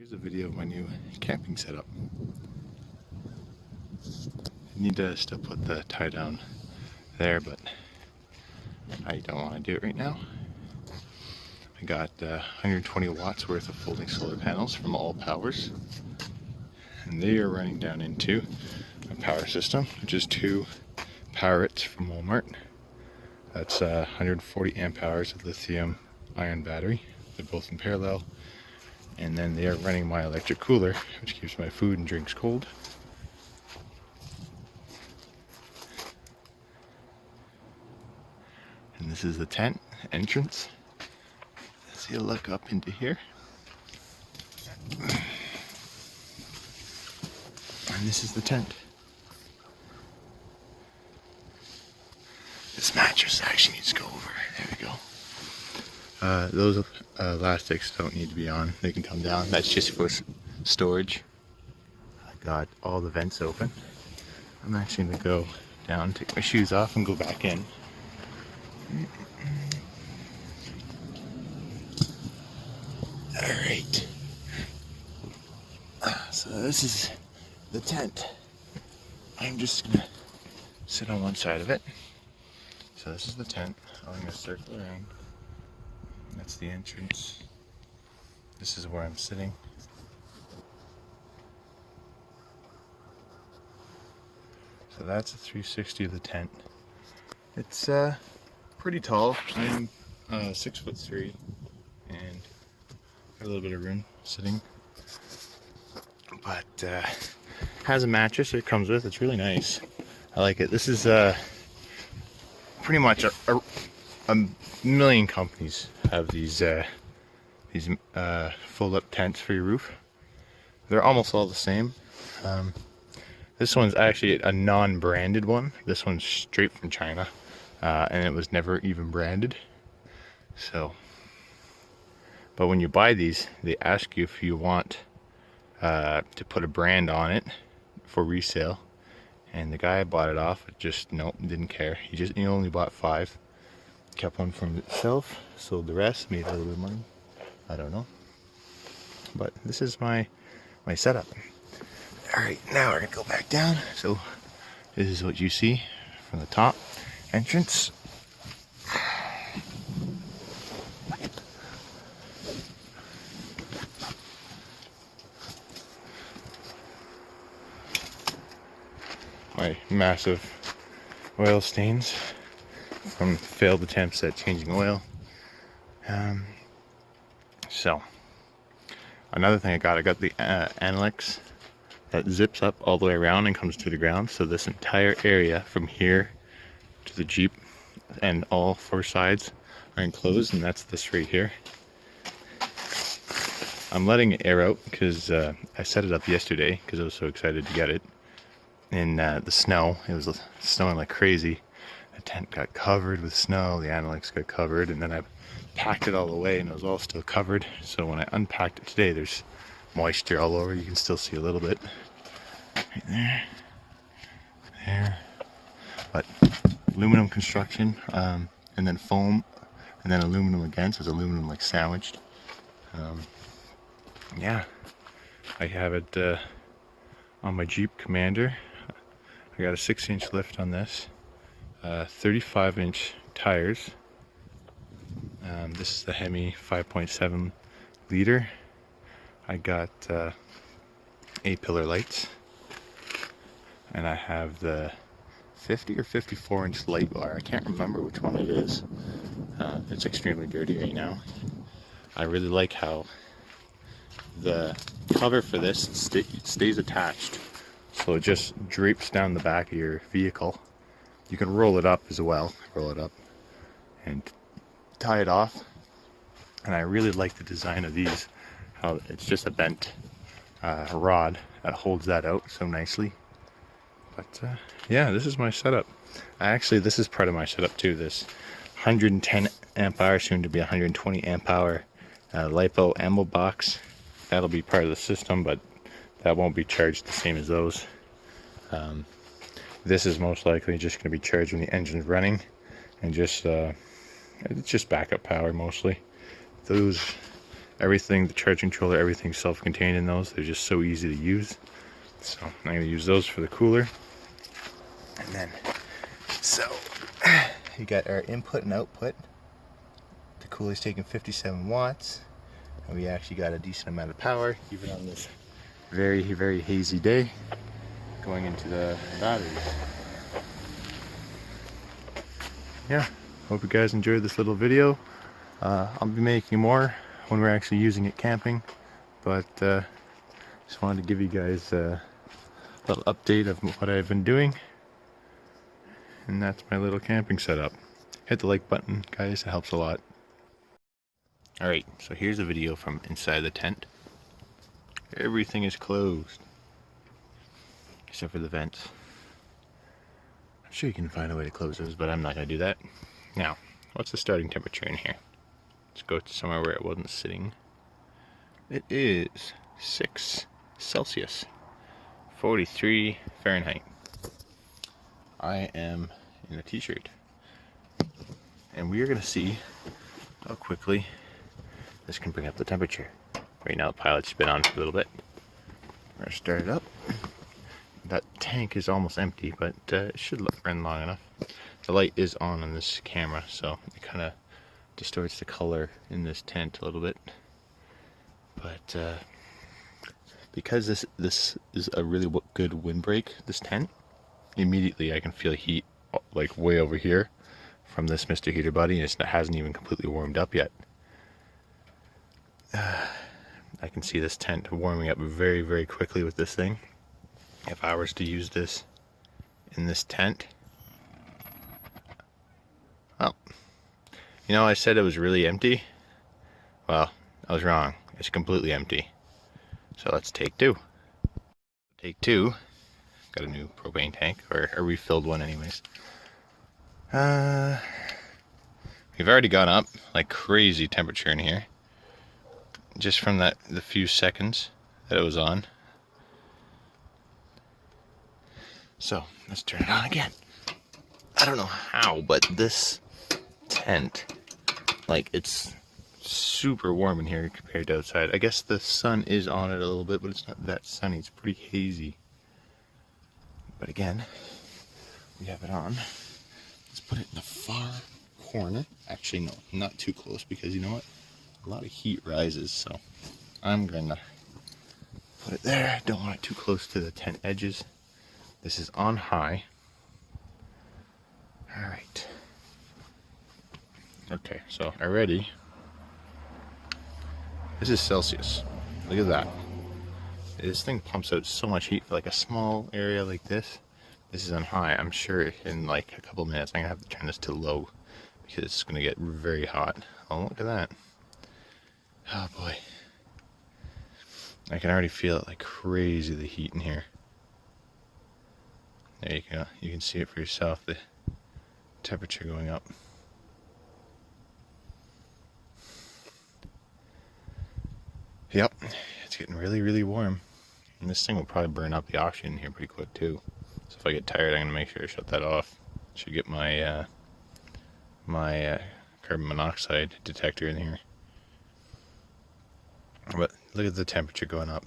Here's a video of my new camping setup. I need to still put the tie down there, but I don't want to do it right now. I got 120 watts worth of folding solar panels from All Powers, and they are running down into a power system, which is two Powerits from Walmart. That's 140 amp hours of lithium ion battery. They're both in parallel. And then they are running my electric cooler, which keeps my food and drinks cold. And this is the tent entrance. As you look up into here. And this is the tent. This mattress actually needs to go over. There we go. Those elastics don't need to be on. They can come down. That's just for storage. I got all the vents open. I'm actually going to go down, take my shoes off, and go back in. Alright. So this is the tent. I'm just going to sit on one side of it. So this is the tent. I'm going to circle around. That's the entrance. This is where I'm sitting. So that's a 360 of the tent. It's pretty tall. I'm 6'3" and got a little bit of room sitting. But has a mattress it comes with. It's really nice. I like it. This is pretty much a million companies have these fold-up tents for your roof. They're almost all the same. This one's actually a non-branded one. This one's straight from China, and it was never even branded. So, but when you buy these, they ask you if you want to put a brand on it for resale. And the guy bought it off. Just nope, didn't care. He only bought 5. Kept one for himself, sold the rest, made a little bit of money. I don't know. But this is my setup. Alright, now we're gonna go back down. So this is what you see from the top entrance. My massive oil stains from failed attempts at changing oil. So another thing I got the Analex that zips up all the way around and comes to the ground. So this entire area from here to the Jeep and all 4 sides are enclosed, and that's this right here. I'm letting it air out because I set it up yesterday because I was so excited to get it. In the snow, it was snowing like crazy. The tent got covered with snow, the Analex got covered, and then I packed it all away and it was all still covered. So when I unpacked it today, there's moisture all over. You can still see a little bit right there. But aluminum construction, and then foam, and then aluminum again, so it's aluminum like sandwiched. Yeah, I have it on my Jeep Commander. I got a 6-inch lift on this, 35-inch tires. This is the Hemi 5.7 liter. I got A-pillar lights, and I have the 50 or 54-inch light bar. I can't remember which one it is. It's extremely dirty right now. I really like how the cover for this stays attached. So it just drapes down the back of your vehicle. You can roll it up as well. Roll it up and tie it off. And I really like the design of these. How it's just a bent rod that holds that out so nicely. But yeah, this is my setup. This is part of my setup too. This 110 amp hour, soon to be 120 amp hour LiPo ammo box. That'll be part of the system, but that won't be charged the same as those. This is most likely just going to be charged when the engine's running, and just it's just backup power mostly. Those everything, the charging controller, everything's self-contained in those. They're just so easy to use. So I'm going to use those for the cooler. And then, so you got our input and output. The cooler's taking 57 watts. And we actually got a decent amount of power, even on this very, very hazy day, going into the batteries. Yeah, hope you guys enjoyed this little video. I'll be making more when we're actually using it camping, but just wanted to give you guys a little update of what I've been doing. And that's my little camping setup. Hit the like button, guys, it helps a lot. Alright, so here's a video from inside the tent. Everything is closed, except for the vents. I'm sure you can find a way to close those, but I'm not going to do that. Now, what's the starting temperature in here? Let's go to somewhere where it wasn't sitting. It is 6 Celsius, 43 Fahrenheit. I am in a t-shirt. And we are going to see how quickly this can bring up the temperature. Right now the pilot's been on for a little bit. We're going to start it up. That tank is almost empty, but it should run long enough. The light is on this camera, so it kind of distorts the color in this tent a little bit. But because this is a really good windbreak, this tent, immediately I can feel heat like way over here from this Mr. Heater buddy, and it hasn't even completely warmed up yet. I can see this tent warming up very, very quickly with this thing. If I was to use this in this tent, well, you know, I said it was really empty. Well, I was wrong. It's completely empty. So let's take two. Take two. Got a new propane tank, or a refilled one anyways. We've already gone up like crazy temperature in here. Just from the few seconds that it was on. So let's turn it on again. I don't know how, but this tent, like, it's super warm in here compared to outside. I guess the sun is on it a little bit, but it's not that sunny. It's pretty hazy. But again, we have it on. Let's put it in the far corner. Actually, no, not too close, because you know what? A lot of heat rises, so I'm gonna put it there. Don't want it too close to the tent edges. This is on high. All right. Okay, so already, this is Celsius. Look at that. This thing pumps out so much heat for like a small area like this. This is on high. I'm sure in like a couple minutes I'm gonna have to turn this to low because it's gonna get very hot. Oh, look at that. Oh boy. I can already feel it like crazy, the heat in here. There you go. You can see it for yourself, the temperature going up. Yep, it's getting really, really warm. And this thing will probably burn up the oxygen in here pretty quick too. So if I get tired, I'm going to make sure to shut that off. Should get my carbon monoxide detector in here. But look at the temperature going up.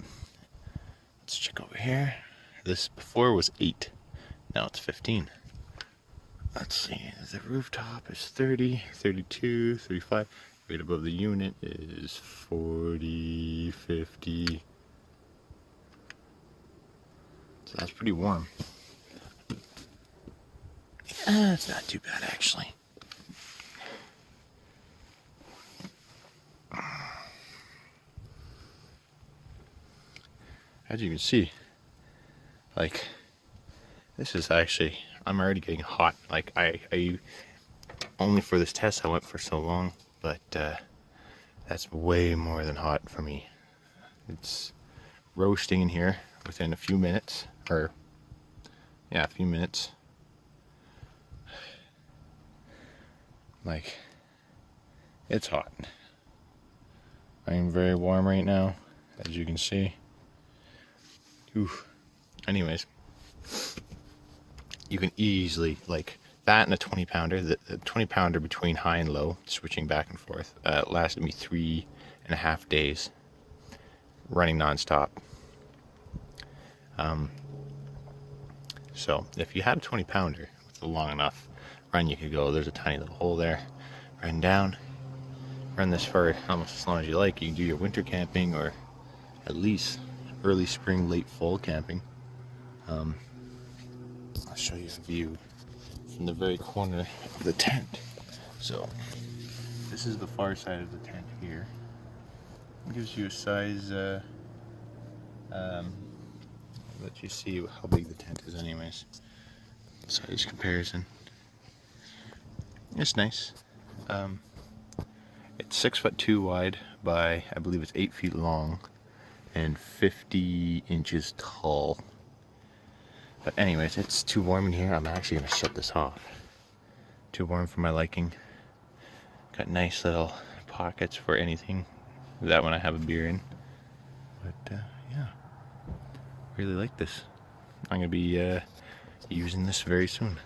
Let's check over here. This before was 8. Now it's 15. Let's see. The rooftop is 30, 32, 35. Right above the unit is 40, 50. So that's pretty warm. It's not too bad, actually. As you can see, like, this is actually, I'm already getting hot. Like, I only for this test I went for so long, but that's way more than hot for me. It's roasting in here within a few minutes, or yeah, a few minutes. Like, it's hot. I am very warm right now, as you can see. Oof. Anyways, you can easily, like, that and a 20 pounder, the 20 pounder between high and low, switching back and forth, lasted me 3 2.5 days running nonstop. So if you had a 20-pounder with a long enough run, you could go, there's a tiny little hole there, run down, run this for almost as long as you like. You can do your winter camping or at least early spring, late fall camping. I'll show you a view from the very corner of the tent. So this is the far side of the tent here. It gives you a size, let you see how big the tent is anyways. Size comparison. It's nice. It's 6'2" wide by, I believe it's 8 feet long and 50 inches tall. But anyways, it's too warm in here. I'm actually gonna shut this off. Too warm for my liking. Got nice little pockets for anything. That one I have a beer in. But yeah, really like this. I'm gonna be using this very soon.